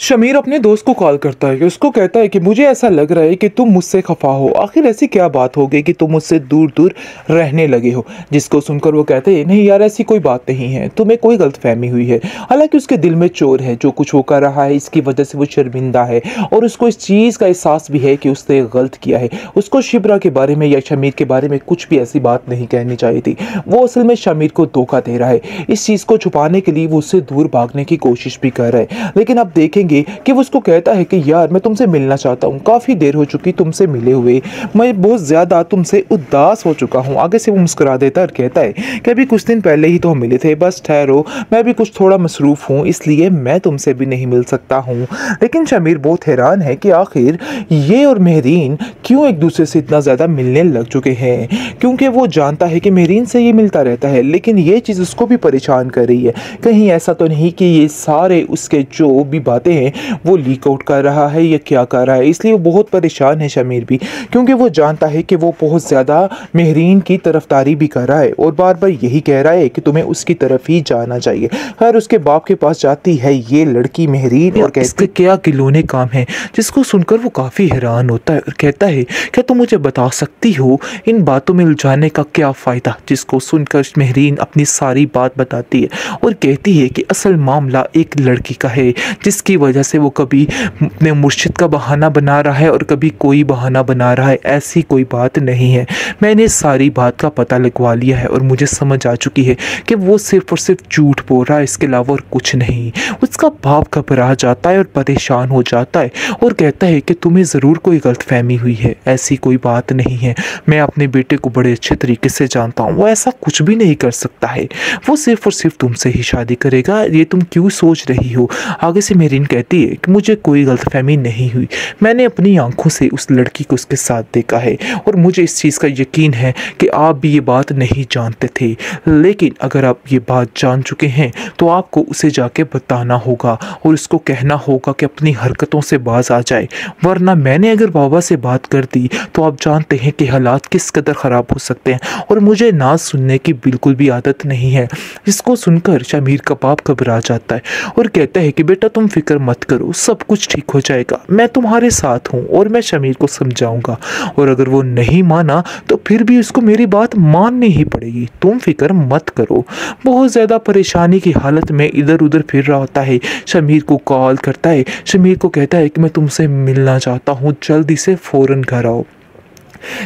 शमीर अपने दोस्त को कॉल करता है कि उसको कहता है कि मुझे ऐसा लग रहा है कि तुम मुझसे खफा हो। आखिर ऐसी क्या बात हो गई कि तुम मुझसे दूर दूर रहने लगे हो। जिसको सुनकर वो कहते हैं नहीं यार, ऐसी कोई बात नहीं है, तुम्हें कोई गलतफहमी हुई है। हालांकि उसके दिल में चोर है, जो कुछ वो कर रहा है इसकी वजह से वो शर्मिंदा है और उसको इस चीज़ का एहसास भी है कि उसने गलत किया है। उसको शिब्रा के बारे में या शमीर के बारे में कुछ भी ऐसी बात नहीं कहनी चाहिए थी। वो असल में शमीर को धोखा दे रहा है। इस चीज़ को छुपाने के लिए वो उससे दूर भागने की कोशिश भी कर रहा है। लेकिन अब देखेंगे कि वो उसको कहता है कि यार मैं तुमसे मिलना चाहता हूँ, काफ़ी देर हो चुकी तुमसे मिले हुए, मैं बहुत ज़्यादा तुमसे उदास हो चुका हूँ। आगे से वो मुस्कुरा देता है और कहता है कि अभी कुछ दिन पहले ही तो हम मिले थे, बस ठहरो, मैं भी कुछ थोड़ा मसरूफ़ हूँ इसलिए मैं तुमसे भी नहीं मिल सकता हूँ। लेकिन शमीर बहुत हैरान है कि आखिर ये और मेहरीन क्यों एक दूसरे से इतना ज़्यादा मिलने लग चुके हैं, क्योंकि वो जानता है कि मेहरीन से ये मिलता रहता है। लेकिन ये चीज़ उसको भी परेशान कर रही है। कहीं ऐसा तो नहीं कि ये सारे उसके जो भी बातें हैं वो लीक आउट कर रहा है या क्या कर रहा है। इसलिए वो बहुत परेशान है शमीर भी, क्योंकि वो जानता है कि वो बहुत ज़्यादा मेहरीन की तरफदारी भी कर रहा है और बार बार यही कह रहा है कि तुम्हें उसकी तरफ ही जाना चाहिए। खैर उसके बाप के पास जाती है ये लड़की मेहरीन और कहती क्या गिलोने काम है। जिसको सुनकर वो काफ़ी हैरान होता है और कहता है क्या तुम मुझे बता सकती हो इन बातों में उलझाने का क्या फ़ायदा। जिसको सुनकर मेहरीन अपनी सारी बात बताती है और कहती है कि असल मामला एक लड़की का है, जिसकी वजह से वो कभी अपने मुर्शिद का बहाना बना रहा है और कभी कोई बहाना बना रहा है। ऐसी कोई बात नहीं है, मैंने सारी बात का पता लगवा लिया है और मुझे समझ आ चुकी है कि वो सिर्फ और सिर्फ झूठ बोल रहा है, इसके अलावा और कुछ नहीं। उसका बाप घबरा जाता है और परेशान हो जाता है और कहता है कि तुम्हें ज़रूर कोई गलतफहमी हुई है, ऐसी कोई बात नहीं है, मैं अपने बेटे को बड़े अच्छे तरीके से जानता हूँ, वो ऐसा कुछ भी नहीं कर सकता है, वो सिर्फ और सिर्फ तुमसे ही शादी करेगा, ये तुम क्यों सोच रही हो। आगे से मेहरीन कहती है कि मुझे कोई गलतफहमी नहीं हुई, मैंने अपनी आंखों से उस लड़की को उसके साथ देखा है और मुझे इस चीज़ का यकीन है कि आप भी ये बात नहीं जानते थे। लेकिन अगर आप ये बात जान चुके हैं तो आपको उसे जाके बताना होगा और उसको कहना होगा कि अपनी हरकतों से बाज आ जाए, वरना मैंने अगर बाबा से बात कर दी तो आप जानते हैं कि हालात किस कदर ख़राब हो सकते हैं और मुझे ना सुनने की बिल्कुल भी आदत नहीं है। इसको सुनकर शमीर का बाप घबरा जाता है और कहता है कि बेटा तुम फिक्र मत करो, सब कुछ ठीक हो जाएगा, मैं तुम्हारे साथ हूँ और मैं शमीर को समझाऊंगा और अगर वो नहीं माना तो फिर भी उसको मेरी बात माननी ही पड़ेगी, तुम फिक्र मत करो। बहुत ज़्यादा परेशानी की हालत में इधर उधर फिर रहा होता है। शमीर को कॉल करता है, शमीर को कहता है कि मैं तुमसे मिलना चाहता हूँ, जल्दी से फ़ौरन घर आओ।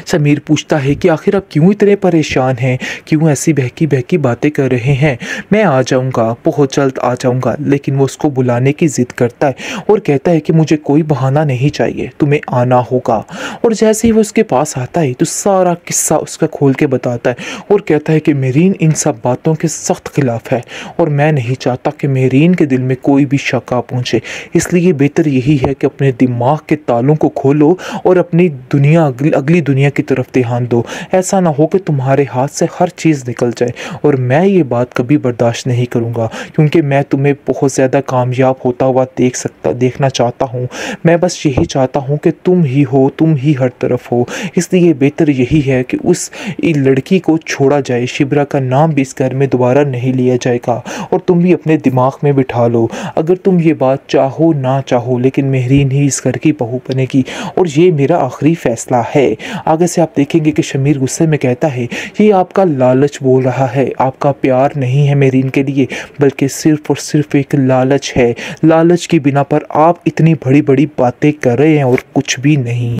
शमीर पूछता है कि आखिर आप क्यों इतने परेशान हैं, क्यों ऐसी बहकी बहकी बातें कर रहे हैं। मैं आ जाऊंगा, बहुत जल्द आ जाऊंगा। लेकिन वो उसको बुलाने की ज़िद करता है और कहता है कि मुझे कोई बहाना नहीं चाहिए, तुम्हें आना होगा। और जैसे ही वो उसके पास आता है तो सारा किस्सा उसका खोल के बताता है और कहता है कि मेहरीन इन सब बातों के सख्त खिलाफ है और मैं नहीं चाहता कि मेहरीन के दिल में कोई भी शक आ पहुँचे, इसलिए बेहतर यही है कि अपने दिमाग के तालों को खोलो और अपनी दुनिया अगली दुनिया की तरफ ध्यान दो। ऐसा ना हो कि तुम्हारे हाथ से हर चीज़ निकल जाए और मैं ये बात कभी बर्दाश्त नहीं करूँगा, क्योंकि मैं तुम्हें बहुत ज़्यादा कामयाब होता हुआ देखना चाहता हूँ। मैं बस यही चाहता हूँ कि तुम ही हो, तुम ही हर तरफ हो। इसलिए बेहतर यही है कि उस लड़की को छोड़ा जाए, शिब्रा का नाम भी इस घर में दोबारा नहीं लिया जाएगा और तुम भी अपने दिमाग में बिठा लो, अगर तुम ये बात चाहो ना चाहो लेकिन मेहरीन ही इस घर की बहू बनेगी और ये मेरा आखिरी फैसला है। आगे से आप देखेंगे कि शमीर गुस्से में कहता है ये आपका लालच बोल रहा है, आपका प्यार नहीं है मेहरीन के लिए, बल्कि सिर्फ और सिर्फ एक लालच है। लालच की बिना पर आप इतनी बड़ी बड़ी बातें कर रहे हैं और कुछ भी नहीं।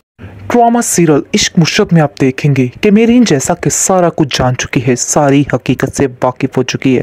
ड्रामा सीरियल इश्क मुशरत में आप देखेंगे कि मेहरीन जैसा कि सारा कुछ जान चुकी है, सारी हकीकत से वाकिफ़ हो चुकी है,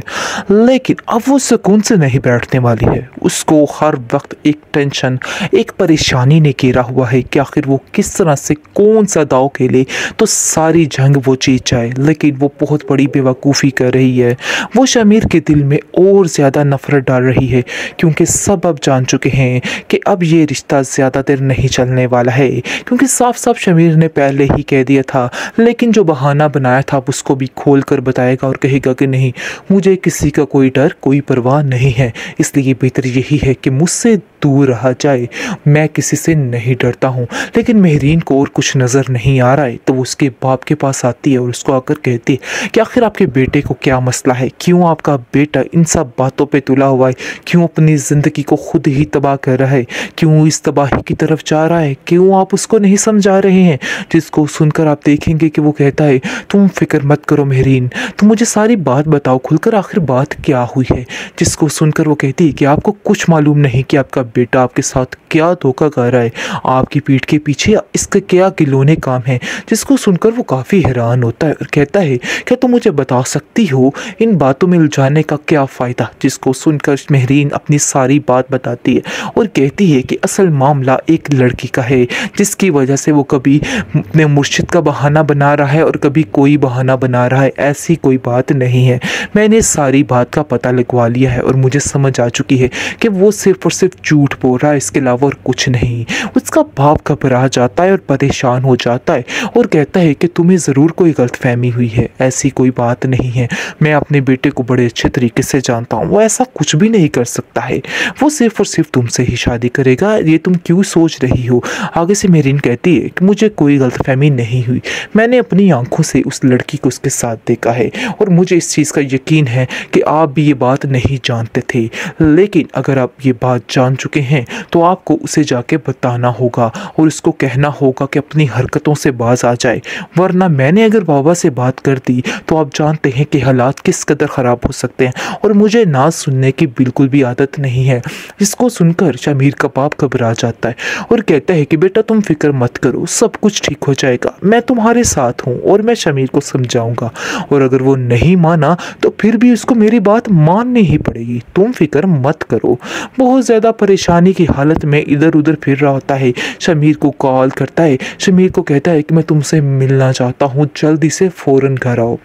लेकिन अब वो सुकून से नहीं बैठने वाली है। उसको हर वक्त एक टेंशन, एक परेशानी ने घेरा हुआ है कि आखिर वो किस तरह से कौन सा दाव खेले तो सारी जंग वो जीत जाए। लेकिन वो बहुत बड़ी बेवकूफ़ी कर रही है। वो शमीर के दिल में और ज़्यादा नफरत डाल रही है, क्योंकि सब अब जान चुके हैं कि अब ये रिश्ता ज़्यादा देर नहीं चलने वाला है, क्योंकि साफ साफ साफ शमीर ने पहले ही कह दिया था, लेकिन जो बहाना बनाया था उसको भी खोल कर बताएगा और कहेगा कि नहीं, मुझे किसी का कोई डर कोई परवाह नहीं है, इसलिए बेहतर यही है कि मुझसे दूर रहा जाए, मैं किसी से नहीं डरता हूँ। लेकिन मेहरीन को और कुछ नज़र नहीं आ रहा है, तो वो उसके बाप के पास आती है और उसको आकर कहती है कि आखिर आपके बेटे को क्या मसला है, क्यों आपका बेटा इन सब बातों पे तुला हुआ है, क्यों अपनी ज़िंदगी को खुद ही तबाह कर रहा है, क्यों इस तबाही की तरफ जा रहा है, क्यों आप उसको नहीं समझा रहे हैं। जिसको सुनकर आप देखेंगे कि वो कहता है, तुम फिक्र मत करो मेहरीन, तुम मुझे सारी बात बताओ खुलकर, आखिर बात क्या हुई है। जिसको सुनकर वो कहती है कि आपको कुछ मालूम नहीं कि आपका बेटा आपके साथ क्या धोखा कर रहा है, आपकी पीठ के पीछे इसके क्या गिलोने काम है। जिसको सुनकर वो काफ़ी हैरान होता है और कहता है, क्या तुम मुझे बता सकती हो इन बातों में उलझाने का क्या फ़ायदा। जिसको सुनकर मेहरीन अपनी सारी बात बताती है और कहती है कि असल मामला एक लड़की का है, जिसकी वजह से वो कभी अपने मुर्शिद का बहाना बना रहा है और कभी कोई बहाना बना रहा है। ऐसी कोई बात नहीं है, मैंने सारी बात का पता लगवा लिया है और मुझे समझ आ चुकी है कि वो सिर्फ और सिर्फ झूठ बोल रहा है, इसके अलावा और कुछ नहीं। उसका बाप घबरा जाता है और परेशान हो जाता है और कहता है कि तुम्हें ज़रूर कोई गलतफहमी हुई है, ऐसी कोई बात नहीं है, मैं अपने बेटे को बड़े अच्छे तरीके से जानता हूँ, वो ऐसा कुछ भी नहीं कर सकता है, वो सिर्फ और सिर्फ तुमसे ही शादी करेगा, ये तुम क्यों सोच रही हो। आगे से मेहरीन कहती है कि मुझे कोई गलतफहमी नहीं हुई, मैंने अपनी आंखों से उस लड़की को उसके साथ देखा है और मुझे इस चीज़ का यकीन है कि आप भी ये बात नहीं जानते थे, लेकिन अगर आप ये बात जान चुके हैं तो आपको उसे जाके बताना होगा और उसको कहना होगा कि अपनी हरकतों से बाज आ जाए, वरना मैंने अगर बाबा से बात कर दी तो आप जानते हैं कि हालात किस कदर ख़राब हो सकते हैं और मुझे ना सुनने की बिल्कुल भी आदत नहीं है। इसको सुनकर शमीर का बाप घबरा जाता है और कहता है कि बेटा तुम फिक्र मत करो, सब कुछ ठीक हो जाएगा, मैं तुम्हारे साथ हूँ और मैं शमीर को समझाऊंगा, और अगर वो नहीं माना तो फिर भी उसको मेरी बात माननी ही पड़ेगी, तुम फिक्र मत करो। बहुत ज़्यादा परेशानी की हालत में इधर उधर फिर रहा होता है, शमीर को कॉल करता है, शमीर को कहता है कि मैं तुमसे मिलना चाहता हूँ, जल्दी से फ़ौरन घर आओ।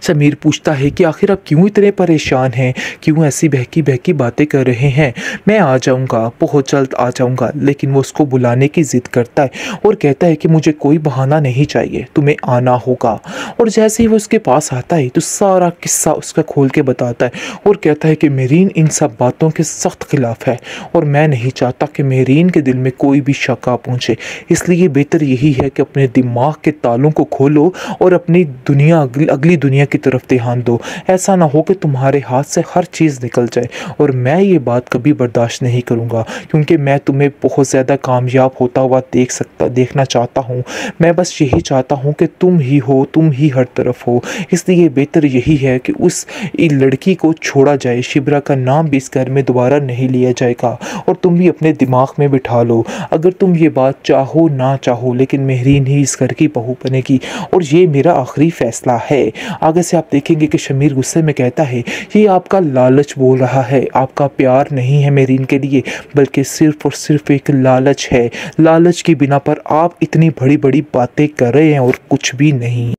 शमीर पूछता है कि आखिर आप क्यों इतने परेशान हैं, क्यों ऐसी बहकी बहकी बातें कर रहे हैं। मैं आ जाऊंगा, बहुत जल्द आ जाऊंगा। लेकिन वो उसको बुलाने की ज़िद करता है और कहता है कि मुझे कोई बहाना नहीं चाहिए, तुम्हें आना होगा। और जैसे ही वो उसके पास आता है तो सारा किस्सा उसका खोल के बताता है और कहता है कि मेहरीन इन सब बातों के सख्त खिलाफ है और मैं नहीं चाहता कि मेहरीन के दिल में कोई भी शक आ पहुँचे, इसलिए बेहतर यही है कि अपने दिमाग के तालों को खोलो और अपनी दुनिया अगली दुनिया की तरफ ध्यान दो। ऐसा ना हो कि तुम्हारे हाथ से हर चीज़ निकल जाए, और मैं ये बात कभी बर्दाश्त नहीं करूँगा, क्योंकि मैं तुम्हें बहुत ज़्यादा कामयाब होता हुआ देखना चाहता हूँ। मैं बस यही चाहता हूँ कि तुम ही हो, तुम ही हर तरफ हो। इसलिए बेहतर यही है कि उस लड़की को छोड़ा जाए, शिब्रा का नाम भी इस घर में दोबारा नहीं लिया जाएगा। और तुम भी अपने दिमाग में बिठा लो, अगर तुम ये बात चाहो ना चाहो, लेकिन मेहरीन ही इस घर की बहू बनेगी और ये मेरा आखिरी फैसला है। आगे से आप देखेंगे कि शमीर गुस्से में कहता है, ये आपका लालच बोल रहा है, आपका प्यार नहीं है मेहरीन के लिए, बल्कि सिर्फ और सिर्फ एक लालच है। लालच की बिना पर आप इतनी बड़ी बड़ी बातें कर रहे हैं और कुछ भी नहीं।